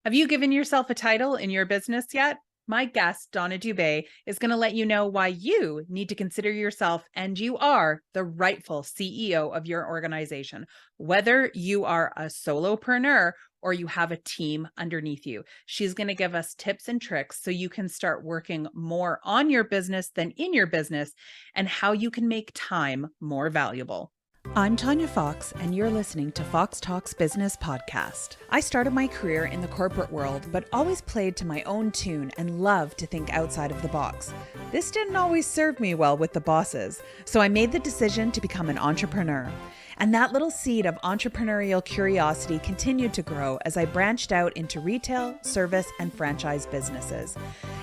Have you given yourself a title in your business yet? My guest, Donna Dube, is going to let you know why you need to consider yourself and you are the rightful CEO of your organization, whether you are a solopreneur or you have a team underneath you. She's going to give us tips and tricks so you can start working more on your business than in your business and how you can make time more valuable. I'm Tanya Fox, and you're listening to Fox Talks Business Podcast. I started my career in the corporate world, but always played to my own tune and loved to think outside of the box. This didn't always serve me well with the bosses, so I made the decision to become an entrepreneur. And that little seed of entrepreneurial curiosity continued to grow as I branched out into retail, service, and franchise businesses.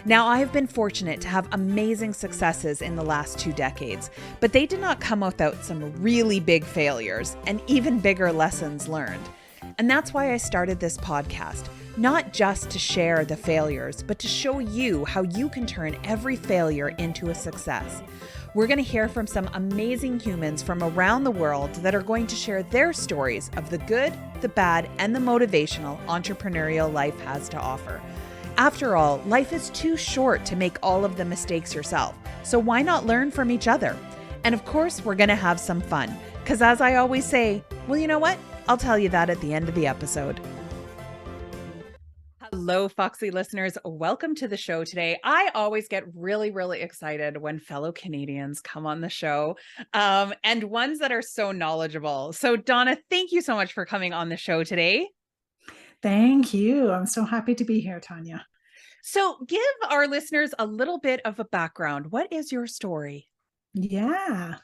Now, I have been fortunate to have amazing successes in the last 2 decades, but they did not come without some really big failures and even bigger lessons learned. And that's why I started this podcast, not just to share the failures, but to show you how you can turn every failure into a success. We're going to hear from some amazing humans from around the world that are going to share their stories of the good, the bad, and the motivational entrepreneurial life has to offer. After all, life is too short to make all of the mistakes yourself, so why not learn from each other? And of course, we're going to have some fun, because as I always say, well, you know what? I'll tell you that at the end of the episode. Hello, Foxy listeners. Welcome to the show today. I always get really, really excited when fellow Canadians come on the show and ones that are so knowledgeable. So, Donna, thank you so much for coming on the show today. Thank you. I'm so happy to be here, Tanya. So, give our listeners a little bit of a background. What is your story? Yeah.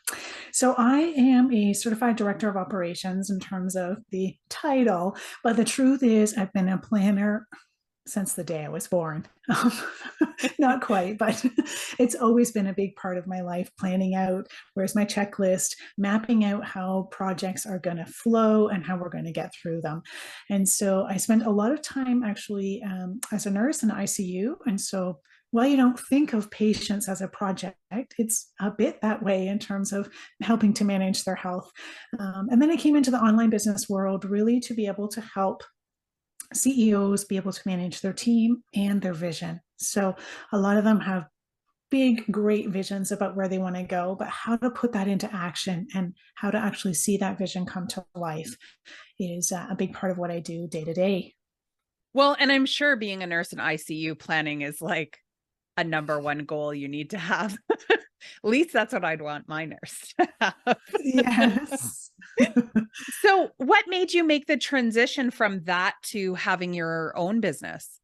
So I am a certified director of operations in terms of the title, but the truth is I've been a planner since the day I was born. Not quite, but it's always been a big part of my life, planning out where's my checklist, mapping out how projects are going to flow and how we're going to get through them. And so I spent a lot of time actually as a nurse in ICU. And so while you don't think of patients as a project, it's a bit that way in terms of helping to manage their health. And then I came into the online business world really to be able to help CEOs be able to manage their team and their vision. So a lot of them have big, great visions about where they want to go, but how to put that into action and how to actually see that vision come to life is a big part of what I do day to day. Well, and I'm sure being a nurse in ICU planning is like a number one goal you need to have. At least that's what I'd want my nurse to have. Yes. So, what made you make the transition from that to having your own business?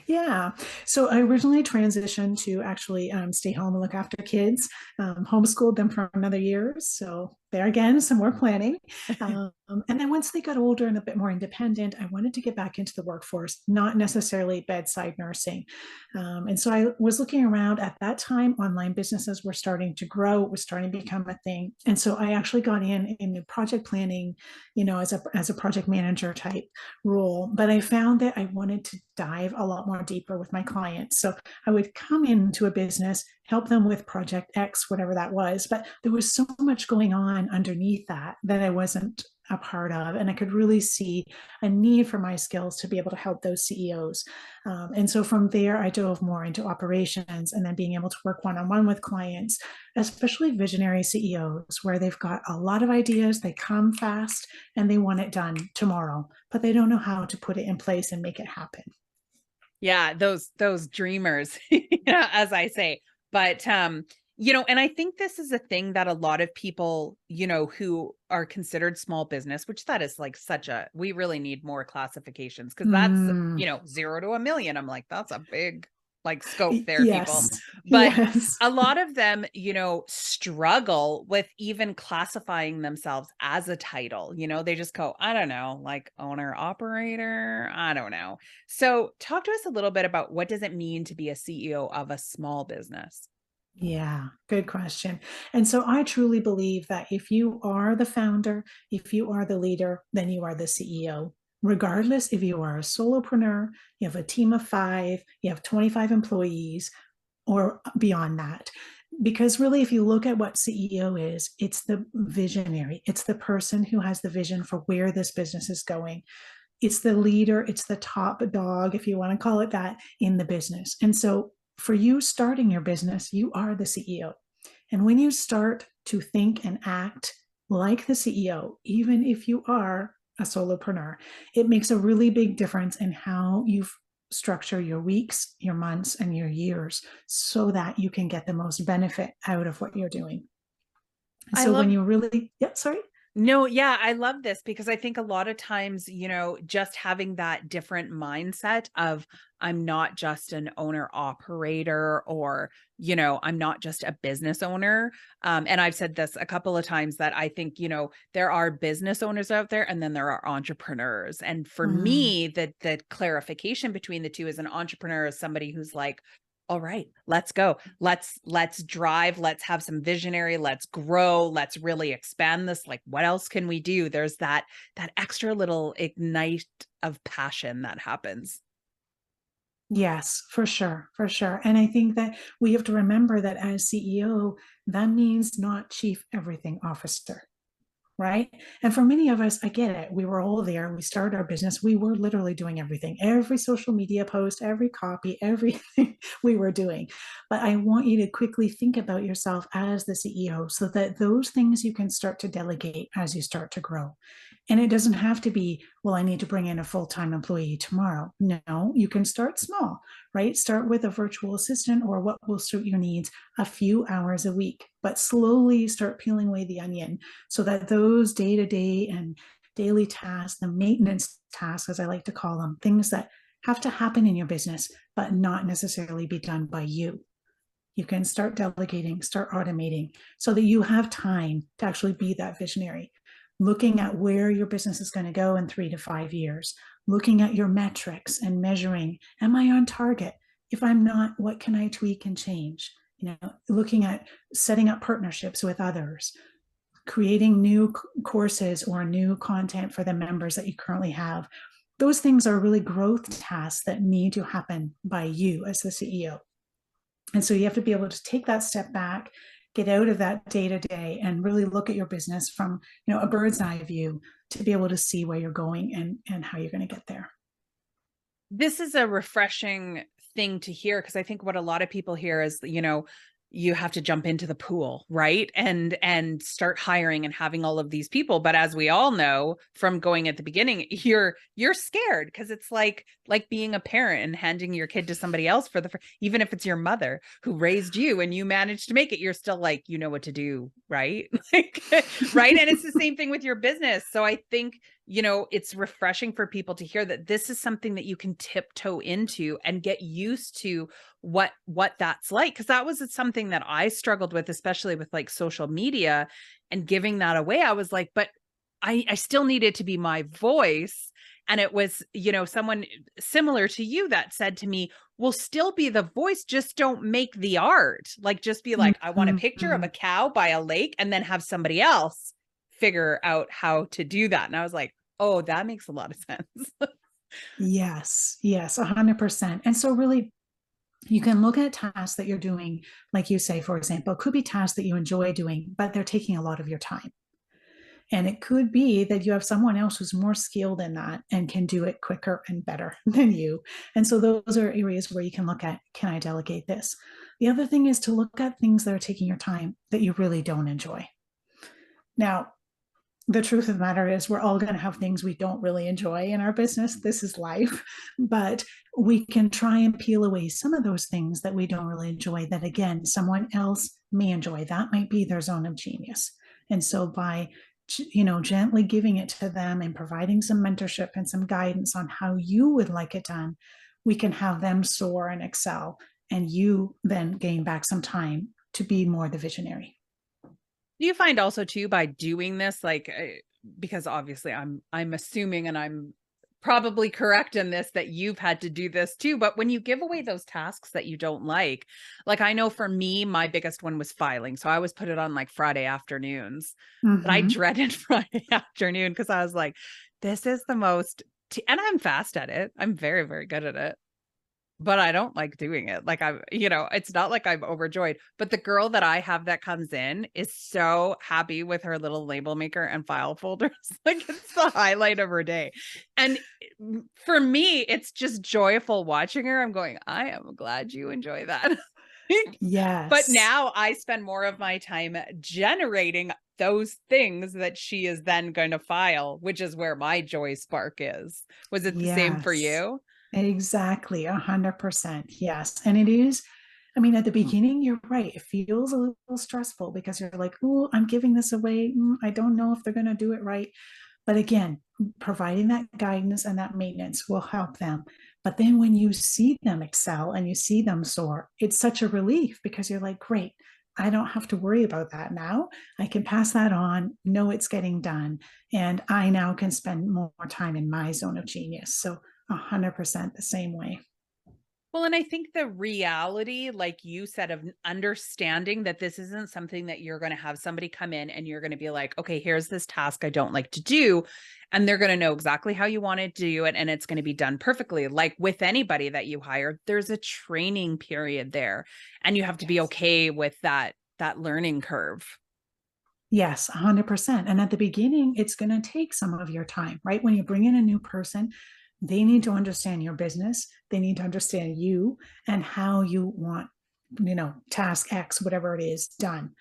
Yeah. So I originally transitioned to actually stay home and look after kids, homeschooled them for another year. So there again, some more planning. And then once they got older and a bit more independent, I wanted to get back into the workforce, not necessarily bedside nursing. And so I was looking around at that time, online businesses were starting to grow, it was starting to become a thing. And so I actually got in project planning, as a project manager type role. But I found that I wanted to dive a lot more deeper with my clients. So I would come into a business, help them with project X, whatever that was. But there was so much going on underneath that I wasn't a part of. And I could really see a need for my skills to be able to help those CEOs. And so from there, I dove more into operations and then being able to work one-on-one with clients, especially visionary CEOs, where they've got a lot of ideas, they come fast and they want it done tomorrow, but they don't know how to put it in place and make it happen. Yeah, those dreamers, as I say. But and I think this is a thing that a lot of people, who are considered small business, which that is like we really need more classifications because that's, 0 to 1 million. I'm like, that's a big like scope there, people. Yes. But Yes. a lot of them, struggle with even classifying themselves as a title. They just go, I don't know, like owner, operator, I don't know. So talk to us a little bit about what does it mean to be a CEO of a small business? Yeah, good question. And so I truly believe that if you are the founder, if you are the leader, then you are the CEO. Regardless if you are a solopreneur, you have a team of 5, you have 25 employees, or beyond that. Because really, if you look at what CEO is, it's the visionary, it's the person who has the vision for where this business is going. It's the leader, it's the top dog, if you want to call it that, in the business. And so for you starting your business, you are the CEO. And when you start to think and act like the CEO, even if you are a solopreneur, it makes a really big difference in how you structure your weeks, your months, and your years so that you can get the most benefit out of what you're doing. And I so when love you really, yeah, sorry. No, yeah, I love this because I think a lot of times, just having that different mindset of I'm not just an owner operator or, I'm not just a business owner. And I've said this a couple of times that I think, there are business owners out there and then there are entrepreneurs. And for Mm. me, the clarification between the two as an entrepreneur is somebody who's like, all right, let's go. Let's drive. Let's have some visionary. Let's grow. Let's really expand this. Like, what else can we do? There's that extra little ignite of passion that happens. Yes, for sure, for sure. And I think that we have to remember that as CEO, that means not chief everything officer, right? And for many of us, I get it. We were all there. We started our business. We were literally doing everything, every social media post, every copy, everything we were doing. But I want you to quickly think about yourself as the CEO so that those things you can start to delegate as you start to grow. And it doesn't have to be, well, I need to bring in a full time employee tomorrow. No, you can start small, right? Start with a virtual assistant or what will suit your needs a few hours a week, but slowly start peeling away the onion so that those day to day and daily tasks, the maintenance tasks, as I like to call them, things that have to happen in your business, but not necessarily be done by you. You can start delegating, start automating so that you have time to actually be that visionary. Looking at where your business is going to go in 3 to 5 years, looking at your metrics and measuring, am I on target? If I'm not, what can I tweak and change? Looking at setting up partnerships with others, creating new courses or new content for the members that you currently have. Those things are really growth tasks that need to happen by you as the CEO. And so you have to be able to take that step back, get out of that day to day and really look at your business from, a bird's eye view to be able to see where you're going and how you're going to get there. This is a refreshing thing to hear because I think what a lot of people hear is, you have to jump into the pool, right? And start hiring and having all of these people. But as we all know from going at the beginning, you're scared because it's like being a parent and handing your kid to somebody else for even if it's your mother who raised you and you managed to make it, you're still like, you know what to do, right? Like, right. And it's the same thing with your business. So I think it's refreshing for people to hear that this is something that you can tiptoe into and get used to what that's like. Cause that was something that I struggled with, especially with like social media and giving that away. I was like, but I still needed to be my voice. And it was, someone similar to you that said to me, we'll still be the voice, just don't make the art. Like, just be like, I want a picture of a cow by a lake and then have somebody else figure out how to do that. And I was like, oh, that makes a lot of sense. Yes, 100%. And so really you can look at tasks that you're doing, like you say, for example, it could be tasks that you enjoy doing, but they're taking a lot of your time. And it could be that you have someone else who's more skilled in that and can do it quicker and better than you. And so those are areas where you can look at, can I delegate this? The other thing is to look at things that are taking your time that you really don't enjoy. Now, the truth of the matter is we're all going to have things we don't really enjoy in our business. This is life, but we can try and peel away some of those things that we don't really enjoy that, again, someone else may enjoy. That might be their zone of genius. And so by gently giving it to them and providing some mentorship and some guidance on how you would like it done, we can have them soar and excel, and you then gain back some time to be more the visionary. Do you find also too by doing this, like, because obviously I'm assuming, and I'm probably correct in this, that you've had to do this too, but when you give away those tasks that you don't like I know for me, my biggest one was filing. So I always put it on like Friday afternoons, but I Mm-hmm. dreaded Friday afternoon because I was like, this is the most, and I'm fast at it. I'm very, very good at it. but I don't like doing it. Like I'm, it's not like I'm overjoyed, but the girl that I have that comes in is so happy with her little label maker and file folders. Like it's the highlight of her day. And for me, it's just joyful watching her. I'm going, I am glad you enjoy that. But Yes. now I spend more of my time generating those things that she is then going to file, which is where my joy spark is. Was it the same for Yes. you? Exactly, 100%. Yes. And it is, I mean, at the beginning, you're right. It feels a little stressful because you're like, oh, I'm giving this away. I don't know if they're going to do it right. But again, providing that guidance and that maintenance will help them. But then when you see them excel and you see them soar, it's such a relief because you're like, great, I don't have to worry about that now. I can pass that on, know it's getting done, and I now can spend more time in my zone of genius. So 100% the same way. Well, and I think the reality, like you said, of understanding that this isn't something that you're going to have somebody come in and you're going to be like, okay, here's this task I don't like to do. And they're going to know exactly how you want to do it. And it's going to be done perfectly. Like with anybody that you hire, there's a training period there. And you have to be Yes. okay with that learning curve. Yes, 100%. And at the beginning, it's going to take some of your time, right? When you bring in a new person, they need to understand your business. They need to understand you and how you want, task X, whatever it is, done.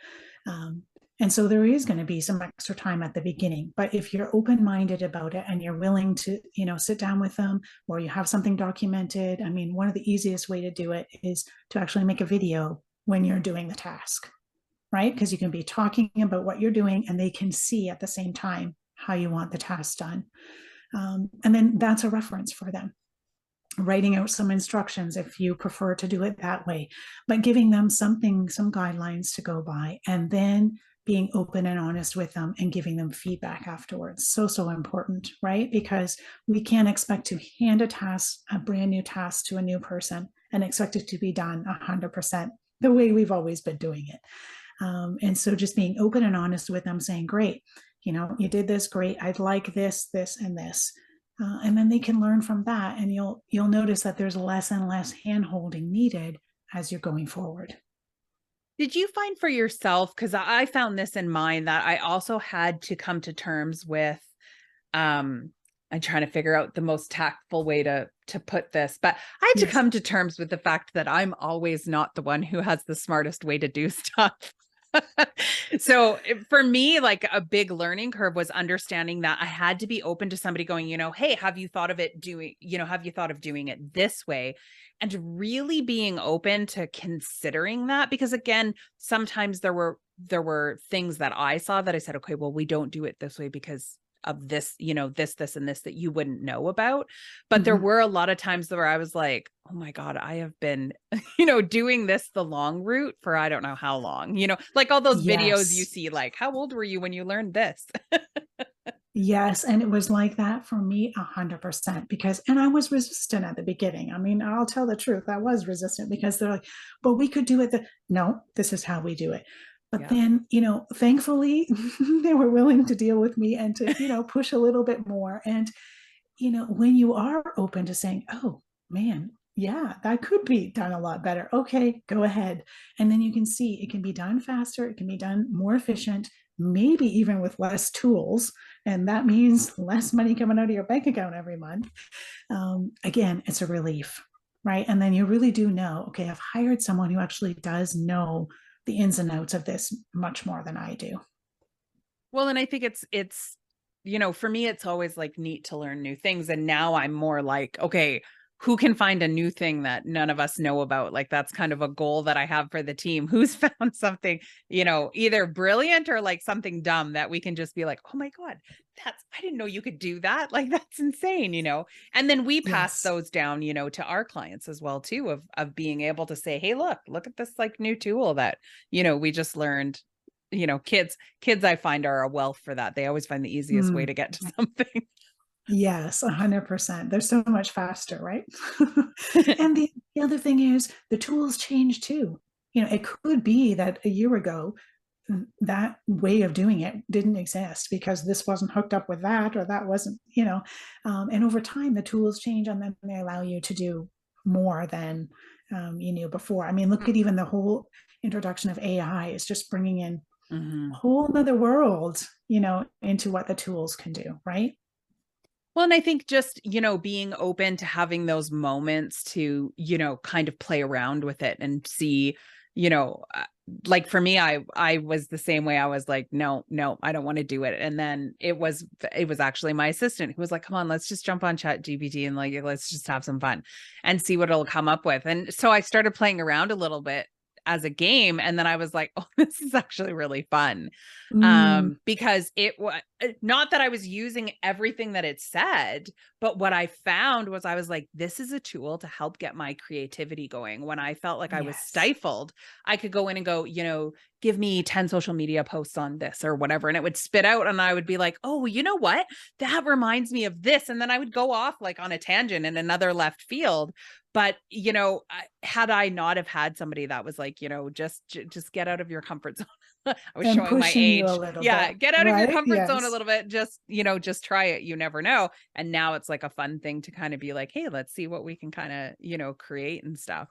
Um, and so there is going to be some extra time at the beginning. But if you're open minded about it and you're willing to, sit down with them or you have something documented, I mean, one of the easiest way to do it is to actually make a video when you're doing the task, right? Because you can be talking about what you're doing and they can see at the same time how you want the task done. And then that's a reference for them. Writing out some instructions if you prefer to do it that way, but giving them something, some guidelines to go by, and then being open and honest with them and giving them feedback afterwards. So, so important, right? Because we can't expect to hand a brand new task to a new person and expect it to be done 100% the way we've always been doing it. And so just being open and honest with them, saying, great, you did this, great. I'd like this, this, and this. And then they can learn from that. And you'll notice that there's less and less hand holding needed as you're going forward. Did you find for yourself, because I found this in mine, that I also had to come to terms with, I'm trying to figure out the most tactful way to put this, but I had to Yes. come to terms with the fact that I'm always not the one who has the smartest way to do stuff. So for me, like a big learning curve was understanding that I had to be open to somebody going, hey, have you thought of doing it this way? And really being open to considering that, because again, sometimes there were things that I saw that I said, okay, well, we don't do it this way because of this, this, and this that you wouldn't know about. But there Mm-hmm. were a lot of times where I was like, oh my God, I have been, doing this the long route for I don't know how long, like all those videos you Yes. see, like, how old were you when you learned this? Yes. And it was like that for me 100% because, and I was resistant at the beginning. I mean, I'll tell the truth. I was resistant because they're like, but we could do it. No, this is how we do it. But Yeah. then, thankfully they were willing to deal with me and to, push a little bit more. And, when you are open to saying, oh man, yeah, that could be done a lot better. Okay, go ahead. And then you can see it can be done faster. It can be done more efficient, maybe even with less tools. And that means less money coming out of your bank account every month. Again, it's a relief, right? And then you really do know, okay, I've hired someone who actually does know the ins and outs of this much more than I do. Well, and I think it's for me, it's always like neat to learn new things. And now I'm more like, okay, who can find a new thing that none of us know about? Like that's kind of a goal that I have for the team. Who's found something, either brilliant or like something dumb that we can just be like, oh my God, I didn't know you could do that. Like that's insane. And then we pass Yes. those down, to our clients as well, too, of being able to say, hey, look at this like new tool that, we just learned. Kids I find are a wealth for that. They always find the easiest way Mm, to get to something. yes, 100%. They're so much faster, right? And the other thing is the tools change too. It could be that a year ago, that way of doing it didn't exist because this wasn't hooked up with that or that wasn't, and over time the tools change and then they allow you to do more than you knew before. I mean, look at even the whole introduction of AI is just bringing in a Mhm. whole other world, into what the tools can do, right? Well, and I think just, being open to having those moments to, kind of play around with it and see, you know, uh, like for me, I was the same way. I was like, no, no, I don't want to do it. And then it was actually my assistant who was like, come on, let's just jump on Chat GPT and like let's just have some fun and see what it'll come up with. And so I started playing around a little bit as a game, and then I was like, oh, this is actually really fun. Mm, Because it was not that I was using everything that it said, but what I found was I was like, this is a tool to help get my creativity going. When I felt like I was yes. stifled, I could go in and go, give me 10 social media posts on this or whatever. And it would spit out, and I would be like, oh, well, you know what? That reminds me of this. And then I would go off like on a tangent in another left field. But, had I not have had somebody that was like, just get out of your comfort zone. I was And showing my pushing you a age. little Yeah, bit, get out of your right? comfort zone a Yes. little bit. Just try it. You never know. And now it's like a fun thing to kind of be like, hey, let's see what we can kind of, create and stuff.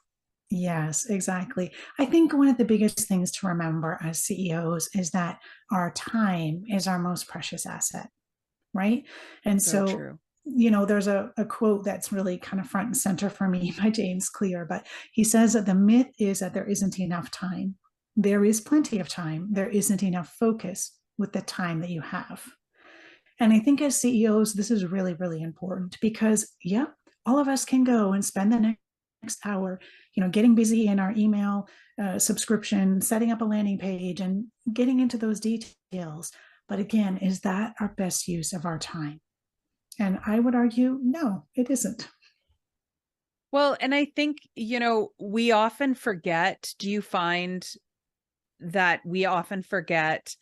Yes, exactly. I think one of the biggest things to remember as CEOs is that our time is our most precious asset, right? And So so, true. there's a quote that's really kind of front and center for me by James Clear, but he says that the myth is that there isn't enough time. There is plenty of time. There isn't enough focus with the time that you have. And I think as CEOs, this is really, really important because, yeah, all of us can go and spend the next hour, getting busy in our email subscription, setting up a landing page, and getting into those details. But again, is that our best use of our time? And I would argue, no, it isn't. Well, and I think, we often forget. Do you find that we often forget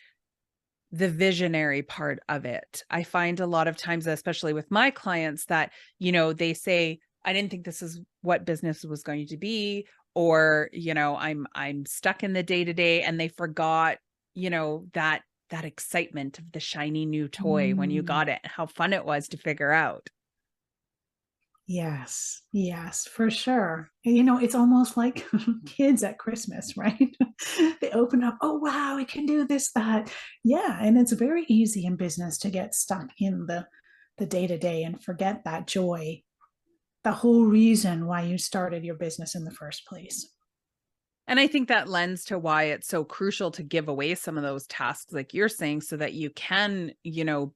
the visionary part of it? I find a lot of times, especially with my clients, that, they say, I didn't think this is what business was going to be, or, I'm stuck in the day to day, and they forgot, that excitement of the shiny new toy when you Mm, got it, and how fun it was to figure out. yes, yes, for sure. It's almost like kids at Christmas, right? They open up, oh, wow, I can do this, that. Yeah. And it's very easy in business to get stuck in the day to day and forget that joy, the whole reason why you started your business in the first place. And I think that lends to why it's so crucial to give away some of those tasks like you're saying, so that you can,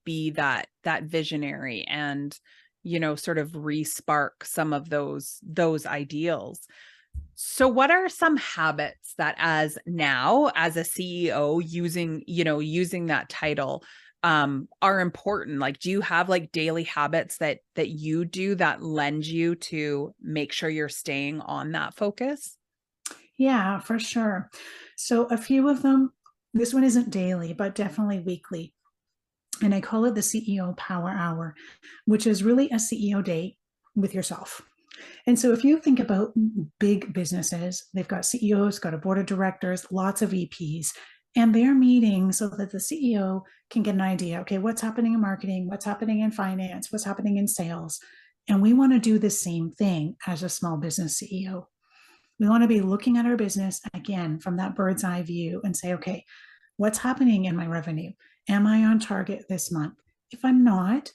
be that visionary and, sort of re-spark some of those ideals. So what are some habits that as a CEO using that title are important? Like, do you have like daily habits that you do that lend you to make sure you're staying on that focus? Yeah, for sure. So a few of them, this one isn't daily, but definitely weekly. And I call it the CEO Power Hour, which is really a CEO day with yourself. And so if you think about big businesses, they've got CEOs, got a board of directors, lots of VPs, and they're meeting so that the CEO can get an idea, okay, what's happening in marketing, what's happening in finance, what's happening in sales. And we want to do the same thing as a small business CEO. We want to be looking at our business again from that bird's eye view and say, okay, what's happening in my revenue? Am I on target this month? If I'm not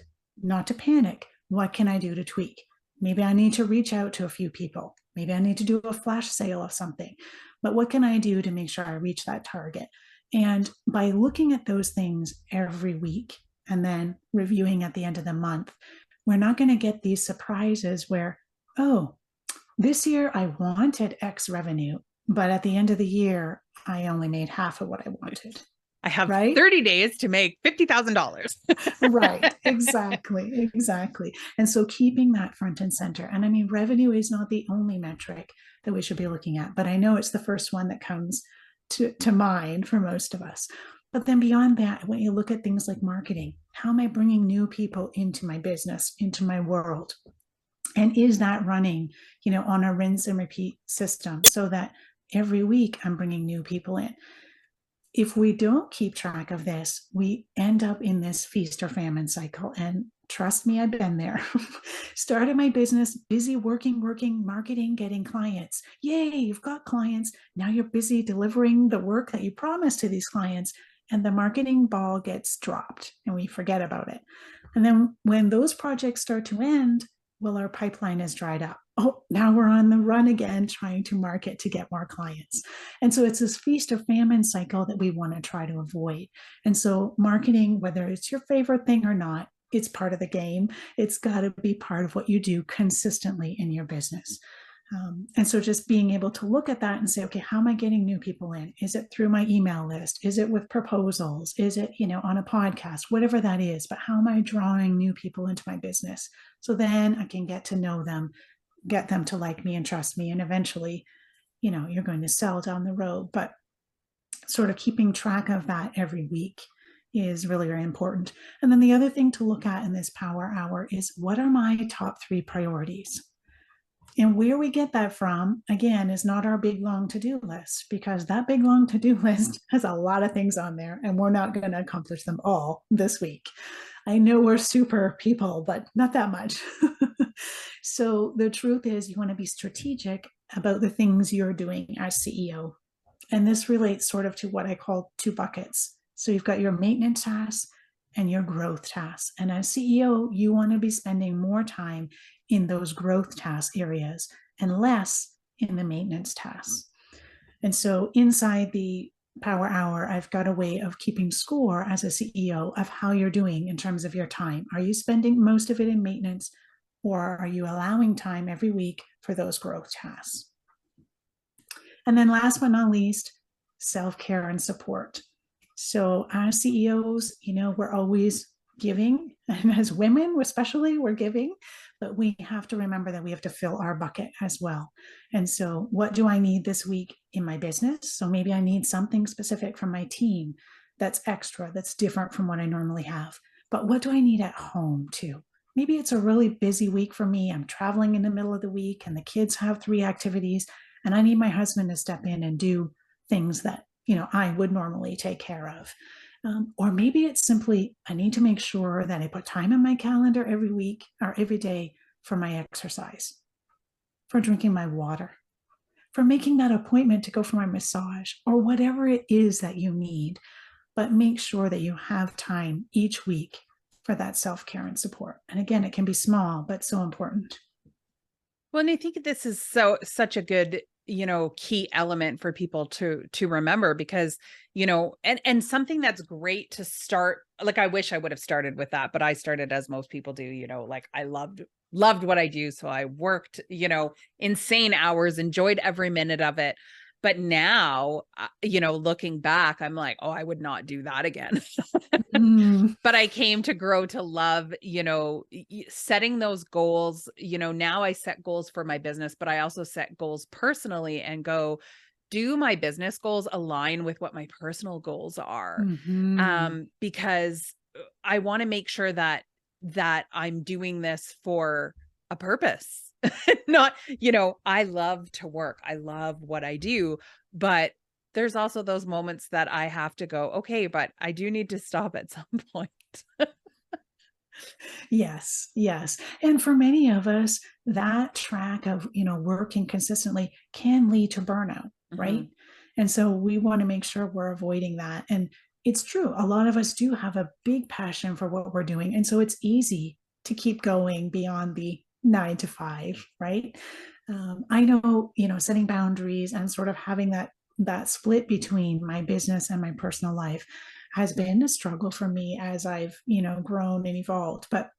to panic. What can I do to tweak? Maybe I need to reach out to a few people. Maybe I need to do a flash sale of something. But what can I do to make sure I reach that target? And by looking at those things every week and then reviewing at the end of the month, we're not going to get these surprises where, oh, this year I wanted X revenue, but at the end of the year, I only made half of what I wanted, I have right? 30 days to make $50,000. Right, exactly, exactly. And so keeping that front and center. And I mean, revenue is not the only metric that we should be looking at, but I know it's the first one that comes to mind for most of us. But then beyond that, when you look at things like marketing, how am I bringing new people into my business, into my world? And is that running, on a rinse and repeat system so that every week I'm bringing new people in? If we don't keep track of this, we end up in this feast or famine cycle. And Trust me, I've been there. Started my business, busy working, marketing, getting clients. Yay, you've got clients. Now you're busy delivering the work that you promised to these clients, and the marketing ball gets dropped and we forget about it. And then when those projects start to end, well, our pipeline is dried up. Oh, now we're on the run again, trying to market to get more clients. And so it's this feast or famine cycle that we want to try to avoid. And so marketing, whether it's your favorite thing or not, it's part of the game. It's got to be part of what you do consistently in your business. And so just being able to look at that and say, okay, how am I getting new people in? Is it through my email list? Is it with proposals? Is it, on a podcast, whatever that is, but how am I drawing new people into my business? So then I can get to know them, get them to like me and trust me. And eventually, you're going to sell down the road, but sort of keeping track of that every week is really very important. And then the other thing to look at in this power hour is, what are my top 3 priorities? And where we get that from, again, is not our big long to-do list, because that big long to-do list has a lot of things on there and we're not going to accomplish them all this week. I know we're super people, but not that much. So the truth is, you want to be strategic about the things you're doing as CEO. And this relates sort of to what I call 2 buckets. So you've got your maintenance tasks and your growth tasks. And as CEO, you want to be spending more time in those growth task areas and less in the maintenance tasks. And so inside the power hour, I've got a way of keeping score as a CEO of how you're doing in terms of your time. Are you spending most of it in maintenance, or are you allowing time every week for those growth tasks? And then last but not least, self-care and support. So as CEOs, we're always giving, and as women especially, we're giving, but we have to remember that we have to fill our bucket as well. And so what do I need this week in my business? So maybe I need something specific from my team that's extra, that's different from what I normally have. But what do I need at home too? Maybe it's a really busy week for me. I'm traveling in the middle of the week and the kids have 3 activities, and I need my husband to step in and do things that I would normally take care of. Or maybe it's simply, I need to make sure that I put time in my calendar every week or every day for my exercise, for drinking my water, for making that appointment to go for my massage, or whatever it is that you need. But make sure that you have time each week for that self-care and support. And again, it can be small, but so important. Well, and I think this is such a good, key element for people to remember, because, and something that's great to start. Like, I wish I would have started with that, but I started as most people do, like I loved what I do. So I worked, insane hours, enjoyed every minute of it. But now, looking back, I'm like, oh, I would not do that again. But I came to grow to love, setting those goals. Now I set goals for my business, but I also set goals personally and go, do my business goals align with what my personal goals are? Because I want to make sure that I'm doing this for a purpose. Not, I love to work. I love what I do, but there's also those moments that I have to go, okay, but I do need to stop at some point. Yes, yes. And for many of us, that track of, working consistently can lead to burnout, right? And so we want to make sure we're avoiding that. And it's true, a lot of us do have a big passion for what we're doing. And so it's easy to keep going beyond the 9 to 5, right? I know, setting boundaries and sort of having that split between my business and my personal life has been a struggle for me as I've, grown and evolved. But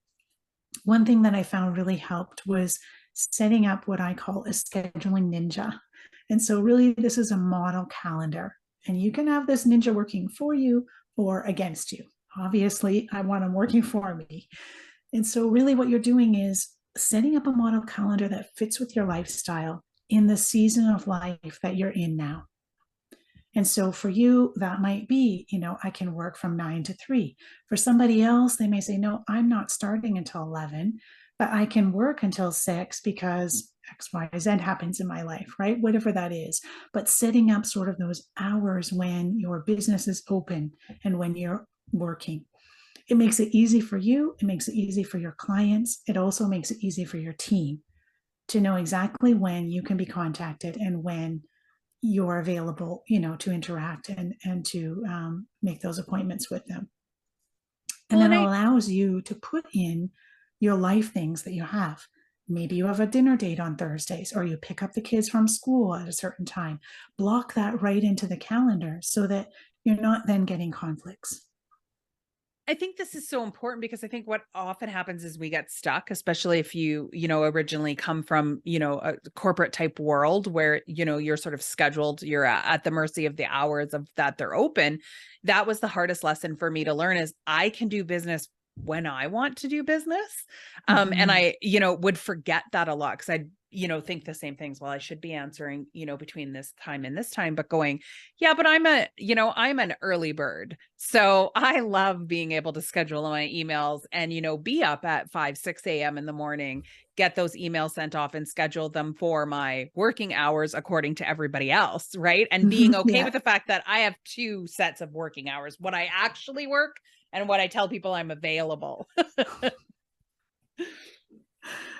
one thing that I found really helped was setting up what I call a scheduling ninja. And so really this is a model calendar, and you can have this ninja working for you or against you. Obviously, I want them working for me. And so really what you're doing is setting up a model calendar that fits with your lifestyle in the season of life that you're in now. And so for you, that might be, I can work from 9 to 3. For somebody else, they may say, no, I'm not starting until 11, but I can work until 6 because X, Y, Z happens in my life, right? Whatever that is. But setting up sort of those hours when your business is open and when you're working. It makes it easy for you. It makes it easy for your clients. It also makes it easy for your team to know exactly when you can be contacted and when you're available, to interact and to make those appointments with them. And Well, then and it I allows you to put in your life things that you have. Maybe you have a dinner date on Thursdays, or you pick up the kids from school at a certain time. Block that right into the calendar so that you're not then getting conflicts. I think this is so important because I think what often happens is we get stuck, especially if originally come from, a corporate type world where, you're sort of scheduled, you're at the mercy of the hours of that they're open. That was the hardest lesson for me to learn is I can do business when I want to do business. And Mhm. I, would forget that a lot because I, think the same things. Well, I should be answering, between this time and this time, but going, yeah, but I'm an early bird. So I love being able to schedule my emails and, be up at 5, 6 a.m. in the morning, get those emails sent off and schedule them for my working hours according to everybody else. Right. And being okay Yeah. with the fact that I have two sets of working hours, what I actually work and what I tell people I'm available.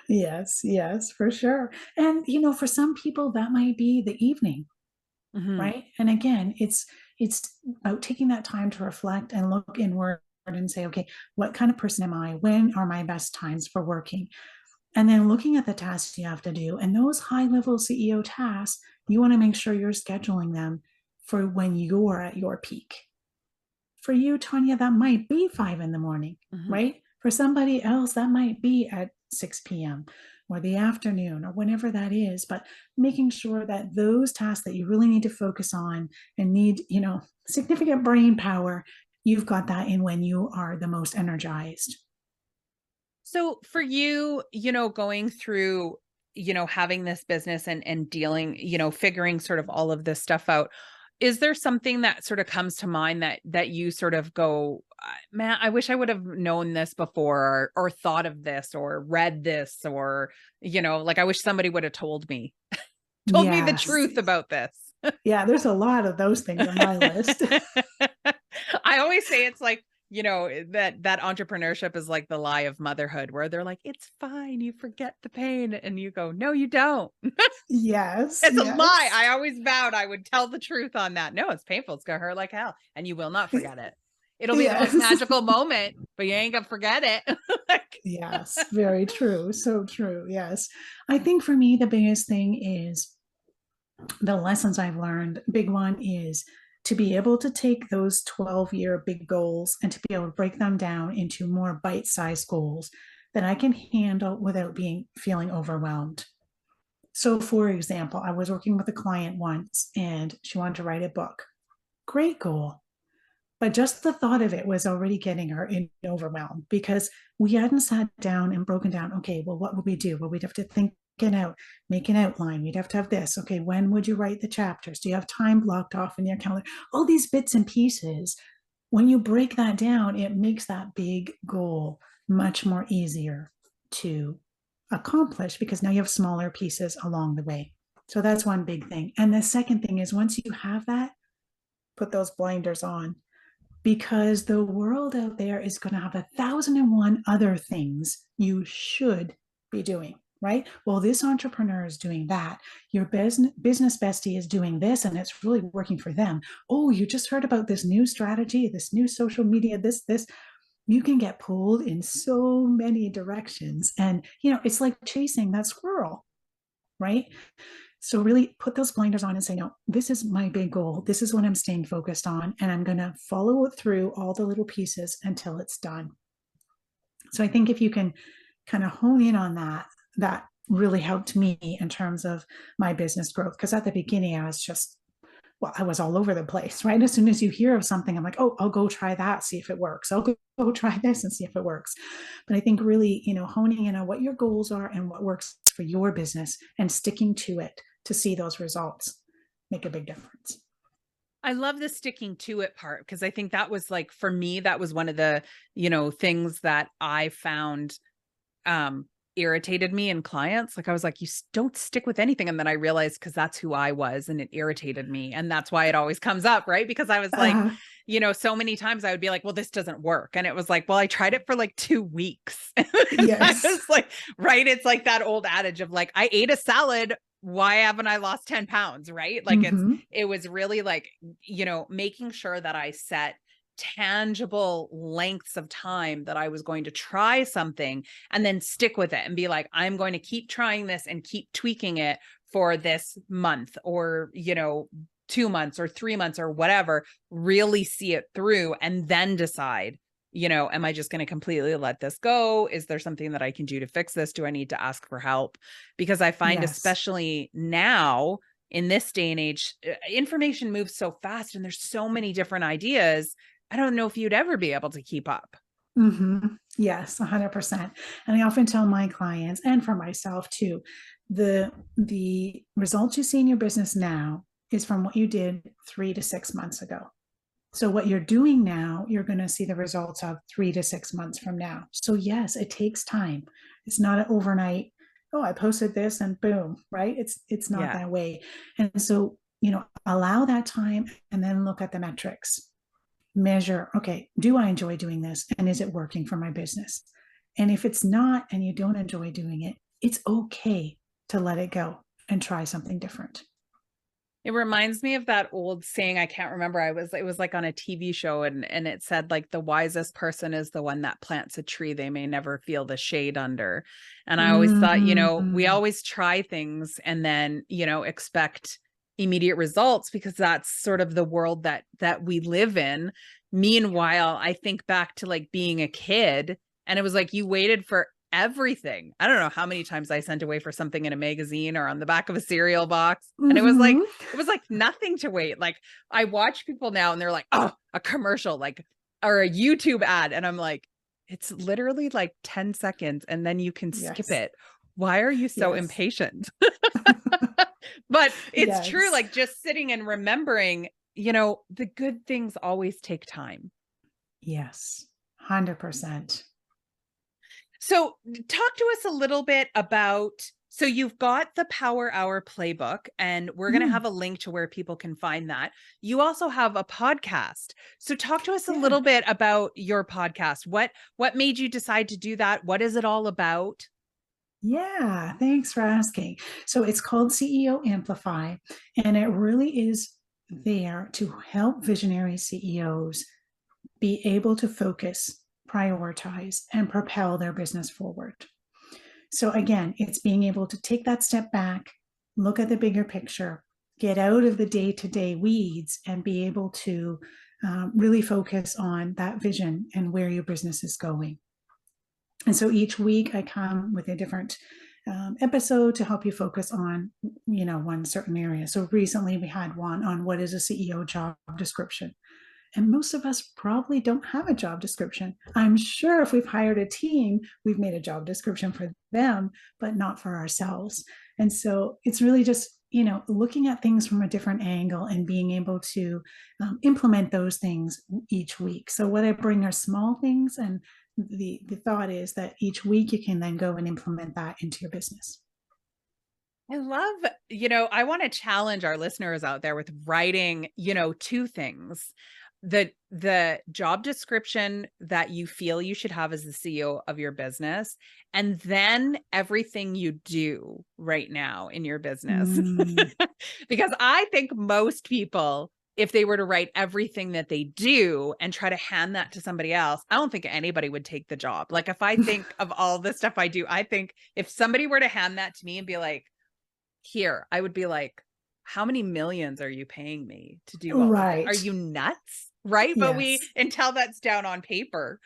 Yes, yes, for sure. And for some people that might be the evening, Mhm. right? And again, it's about taking that time to reflect and look inward and say, okay, what kind of person am I? When are my best times for working? And then looking at the tasks you have to do and those high level CEO tasks, you want to make sure you're scheduling them for when you're at your peak. For you, Tanya, that might be 5 in the morning, Mhm. right? For somebody else, that might be at 6 p.m. or the afternoon or whenever that is. But making sure that those tasks that you really need to focus on and need, significant brain power, you've got that in when you are the most energized. So for you, going through, having this business and dealing, figuring sort of all of this stuff out, is there something that sort of comes to mind that you sort of go, man, I wish I would have known this before or thought of this or read this or, like I wish somebody would have told me the Yes. truth about this. Yeah, there's a lot of those things on my list. I always say it's like, that entrepreneurship is like the lie of motherhood where they're like, it's fine. You forget the pain. And you go, no, you don't. Yes, It's a lie. yes. I always vowed I would tell the truth on that. No, it's painful. It's going to hurt like hell. And you will not forget it. It'll be the most Yes. magical moment, but you ain't going to forget it. Like, Yes, very true. So true. Yes. I think for me, the biggest thing is the lessons I've learned. Big one is to be able to take those 12-year big goals and to be able to break them down into more bite-sized goals that I can handle without feeling overwhelmed. So, for example, I was working with a client once and she wanted to write a book. Great goal. But just the thought of it was already getting her in overwhelmed because we hadn't sat down and broken down, okay, well, what would we do? Well, we'd have to think it out, make an outline. We'd have to have this. Okay, when would you write the chapters? Do you have time blocked off in your calendar? All these bits and pieces. When you break that down, it makes that big goal much more easier to accomplish because now you have smaller pieces along the way. So that's one big thing. And the second thing is once you have that, put those blinders on because the world out there is going to have 1,001 other things you should be doing, right? Well, this entrepreneur is doing that. Your business bestie is doing this and it's really working for them. Oh, you just heard about this new strategy, this new social media, this. You can get pulled in so many directions. And, it's like chasing that squirrel, right? So really put those blinders on and say, no, this is my big goal. This is what I'm staying focused on. And I'm going to follow it through all the little pieces until it's done. So I think if you can kind of hone in on that, that really helped me in terms of my business growth. Because at the beginning, I was all over the place, right? As soon as you hear of something, I'm like, oh, I'll go try that, see if it works. I'll go try this and see if it works. But I think really, honing in on what your goals are and what works for your business and sticking to it to see those results make a big difference. I love the sticking to it part because I think that was like, for me, that was one of the, things that I found um irritated me in clients. Like I was like, don't stick with anything. And then I realized because that's who I was and it irritated me. And that's why it always comes up, right? Because I was like, Uh-huh. so many times I would be like, well, this doesn't work. And it was like, well, I tried it for like 2 weeks. And I Yes. was like, right. It's like that old adage of like, I ate a salad. Why haven't I lost 10 pounds? Right. Like Mhm. it was really like, making sure that I set tangible lengths of time that I was going to try something and then stick with it and be like, I'm going to keep trying this and keep tweaking it for this month or, 2 months or 3 months or whatever, really see it through and then decide, am I just going to completely let this go? Is there something that I can do to fix this? Do I need to ask for help? Because I find, Yes. especially now in this day and age, information moves so fast and there's so many different ideas. I don't know if you'd ever be able to keep up. Yes, 100%. And I often tell my clients, and for myself too, the results you see in your business now is from what you did 3 to 6 months ago. So what you're doing now, you're going to see the results of 3 to 6 months from now. So yes, it takes time. It's not an overnight, oh, I posted this and boom, right? It's not Yeah. that way. And so, allow that time and then look at the metrics. Measure, okay, do I enjoy doing this? And is it working for my business? And if it's not, and you don't enjoy doing it, it's okay to let it go and try something different. It reminds me of that old saying. I can't remember. It was like on a TV show and it said like the wisest person is the one that plants a tree they may never feel the shade under. And I always thought, we Mm-hmm. always try things and then, expect immediate results because that's sort of the world that we live in. Meanwhile, I think back to like being a kid and it was like you waited for everything. I don't know how many times I sent away for something in a magazine or on the back of a cereal box. And Mm-hmm. it was like nothing to wait. Like I watch people now and they're like, oh, a commercial, like, or a YouTube ad. And I'm like, it's literally like 10 seconds and then you can skip Yes. it. Why are you so Yes. impatient? But it's true. Yes. Like just sitting and remembering, the good things always take time. Yes. 100%. So, talk to us a little bit about. So, you've got the Power Hour playbook, and we're going to have Mm, a link to where people can find that. You also have a podcast. So, talk to us a yeah. little bit about your podcast. What made you decide to do that? What is it all about? Yeah. Thanks for asking. So it's called CEO Amplify, and it really is there to help visionary CEOs be able to focus, prioritize, and propel their business forward. So, again, it's being able to take that step back, look at the bigger picture, get out of the day to day weeds, and be able to really focus on that vision and where your business is going. And so each week I come with a different episode to help you focus on, one certain area. So recently we had one on what is a CEO job description. And most of us probably don't have a job description. I'm sure if we've hired a team, we've made a job description for them, but not for ourselves. And so it's really just, looking at things from a different angle and being able to implement those things each week. So what I bring are small things, and the thought is that each week you can then go and implement that into your business. I love, I want to challenge our listeners out there with writing, two things. The job description that you feel you should have as the CEO of your business, and then everything you do right now in your business. Mm, Because I think most people, if they were to write everything that they do and try to hand that to somebody else, I don't think anybody would take the job. Like if I think of all the stuff I do, I think if somebody were to hand that to me and be like, here, I would be like, how many millions are you paying me to do all of it? Are right. you nuts? Right. But we, Yes. until that's down on paper,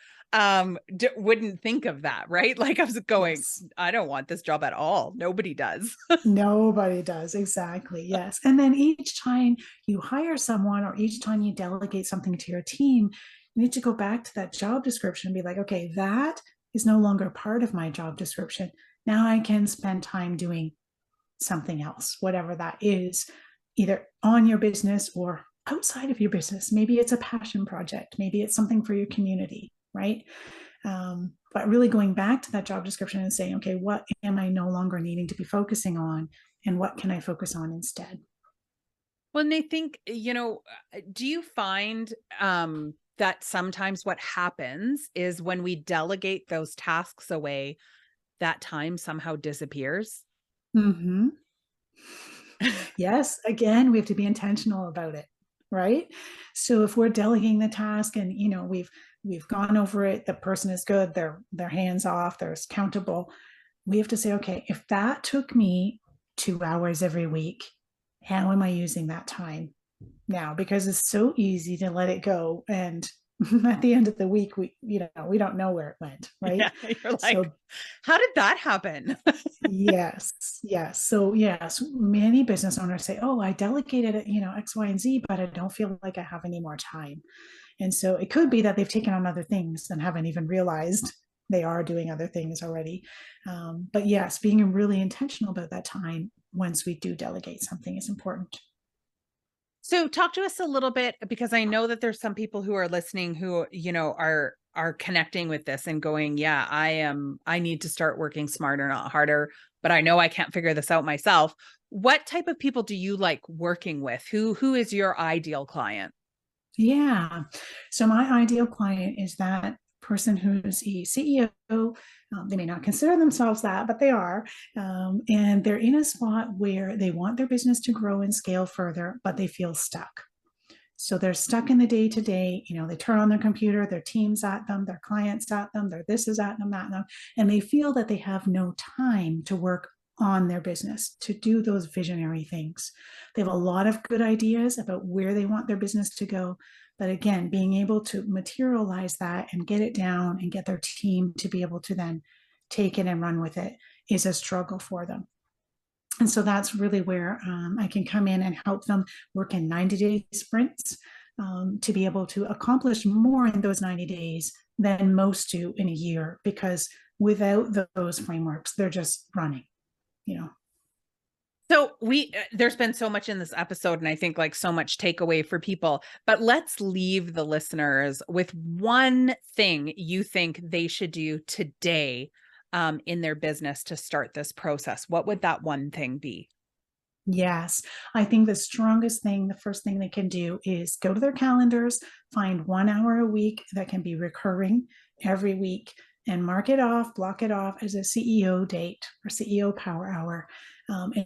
wouldn't think of that. Right. Like I was going, Yes. I don't want this job at all. Nobody does. Nobody does. Exactly. Yes. And then each time you hire someone or each time you delegate something to your team, you need to go back to that job description and be like, okay, that is no longer part of my job description. Now I can spend time doing something else, whatever that is, either on your business or outside of your business. Maybe it's a passion project, maybe it's something for your community, right? But really going back to that job description and saying, okay, what am I no longer needing to be focusing on, and what can I focus on instead? When they think, do you find that sometimes what happens is when we delegate those tasks away, that time somehow disappears? Hmm. Yes, again, we have to be intentional about it, right? So if we're delegating the task and we've gone over it, the person is good, they're hands off, they're accountable. We have to say, okay, if that took me 2 hours every week, how am I using that time now? Because it's so easy to let it go. And at the end of the week, we don't know where it went, right? Yeah, you're like, So how did that happen? yes, yes. So yes, many business owners say, "Oh, I delegated it, X, Y, and Z, but I don't feel like I have any more time." And so it could be that they've taken on other things and haven't even realized they are doing other things already. But yes, being really intentional about that time once we do delegate something is important. So talk to us a little bit because I know that there's some people who are listening who, are connecting with this and going, yeah, I need to start working smarter, not harder, but I know I can't figure this out myself. What type of people do you like working with? Who is your ideal client? Yeah. So my ideal client is that person who's a CEO. They may not consider themselves that, but they are. And they're in a spot where they want their business to grow and scale further, but they feel stuck. So they're stuck in the day to day. They turn on their computer, their team's at them, their clients at them, their this is at them, that, them, and they feel that they have no time to work on their business, to do those visionary things. They have a lot of good ideas about where they want their business to go. But again, being able to materialize that and get it down and get their team to be able to then take it and run with it is a struggle for them. And so that's really where I can come in and help them work in 90-day sprints to be able to accomplish more in those 90 days than most do in a year. Because without those frameworks, they're just running, you know. So there's been so much in this episode and I think like so much takeaway for people, but let's leave the listeners with one thing you think they should do today in their business to start this process. What would that one thing be? Yes, I think the strongest thing, the first thing they can do is go to their calendars, find 1 hour a week that can be recurring every week, and mark it off, block it off as a CEO date or CEO power hour,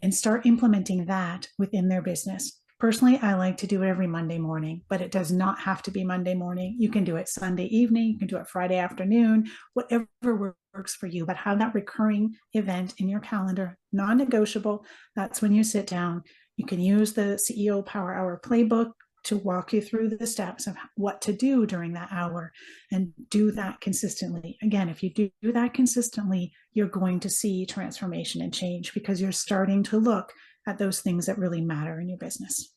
and start implementing that within their business. Personally, I like to do it every Monday morning, but it does not have to be Monday morning. You can do it Sunday evening, you can do it Friday afternoon, whatever works for you, but have that recurring event in your calendar, non negotiable. That's when you sit down. You can use the CEO Power Hour playbook to walk you through the steps of what to do during that hour and do that consistently. Again, if you do that consistently, you're going to see transformation and change because you're starting to look at those things that really matter in your business.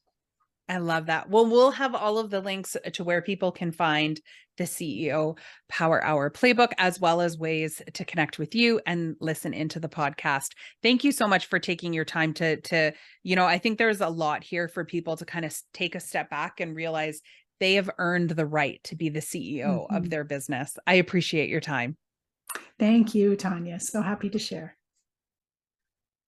I love that. Well, we'll have all of the links to where people can find the CEO Power Hour playbook, as well as ways to connect with you and listen into the podcast. Thank you so much for taking your time I think there's a lot here for people to kind of take a step back and realize they have earned the right to be the CEO of Mhm. their business. I appreciate your time. Thank you, Tanya. So happy to share.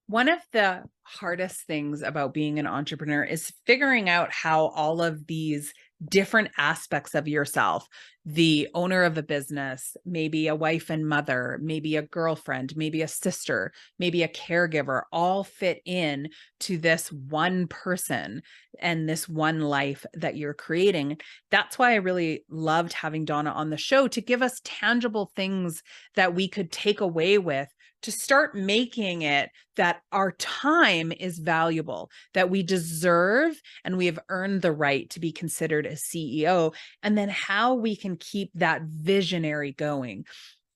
One of the hardest things about being an entrepreneur is figuring out how all of these different aspects of yourself, the owner of a business, maybe a wife and mother, maybe a girlfriend, maybe a sister, maybe a caregiver, all fit in to this one person and this one life that you're creating. That's why I really loved having Donna on the show to give us tangible things that we could take away with to start making it that our time is valuable, that we deserve and we have earned the right to be considered a CEO, and then how we can keep that visionary going.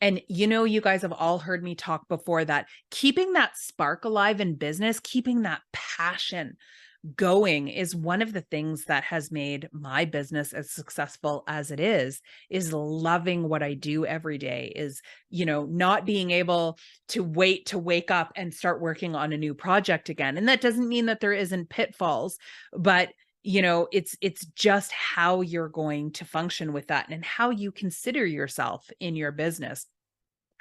And you guys have all heard me talk before that keeping that spark alive in business, keeping that passion going is one of the things that has made my business as successful as it is loving what I do every day, is, not being able to wait to wake up and start working on a new project again. And that doesn't mean that there isn't pitfalls, but it's just how you're going to function with that and how you consider yourself in your business.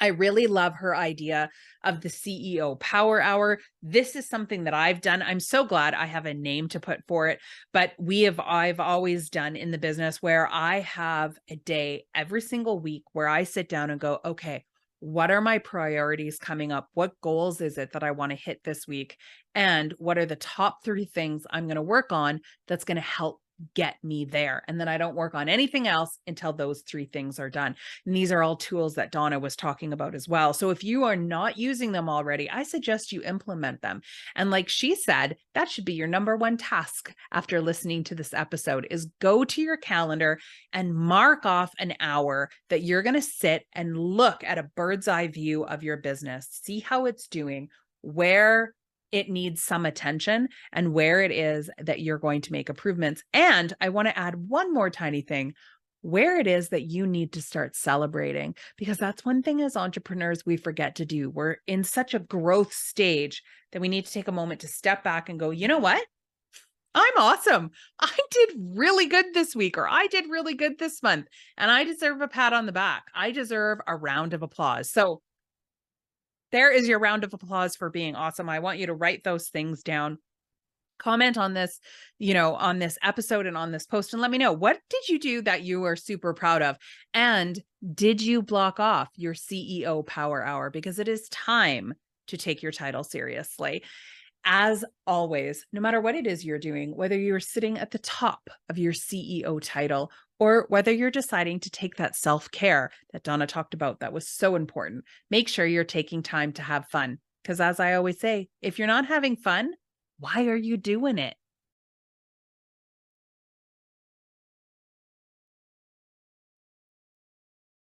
I really love her idea of the CEO Power Hour. This is something that I've done. I'm so glad I have a name to put for it, but I've always done in the business where I have a day every single week where I sit down and go, okay, what are my priorities coming up? What goals is it that I want to hit this week? And what are the top 3 things I'm going to work on that's going to help get me there? And then I don't work on anything else until those 3 things are done. And these are all tools that Donna was talking about as well. So if you are not using them already, I suggest you implement them. And like she said, that should be your number one task after listening to this episode is go to your calendar and mark off an hour that you're going to sit and look at a bird's eye view of your business, see how it's doing, where it needs some attention and where it is that you're going to make improvements. And I want to add one more tiny thing, where it is that you need to start celebrating, because that's one thing as entrepreneurs we forget to do. We're in such a growth stage that we need to take a moment to step back and go, you know what? I'm awesome. I did really good this week, or I did really good this month, and I deserve a pat on the back. I deserve a round of applause. So there is your round of applause for being awesome. I want you to write those things down. Comment on this, on this episode and on this post, and let me know, what did you do that you are super proud of? And did you block off your CEO Power Hour? Because it is time to take your title seriously. As always, no matter what it is you're doing, whether you're sitting at the top of your CEO title or whether you're deciding to take that self-care that Donna talked about, that was so important, make sure you're taking time to have fun. Because as I always say, if you're not having fun, why are you doing it?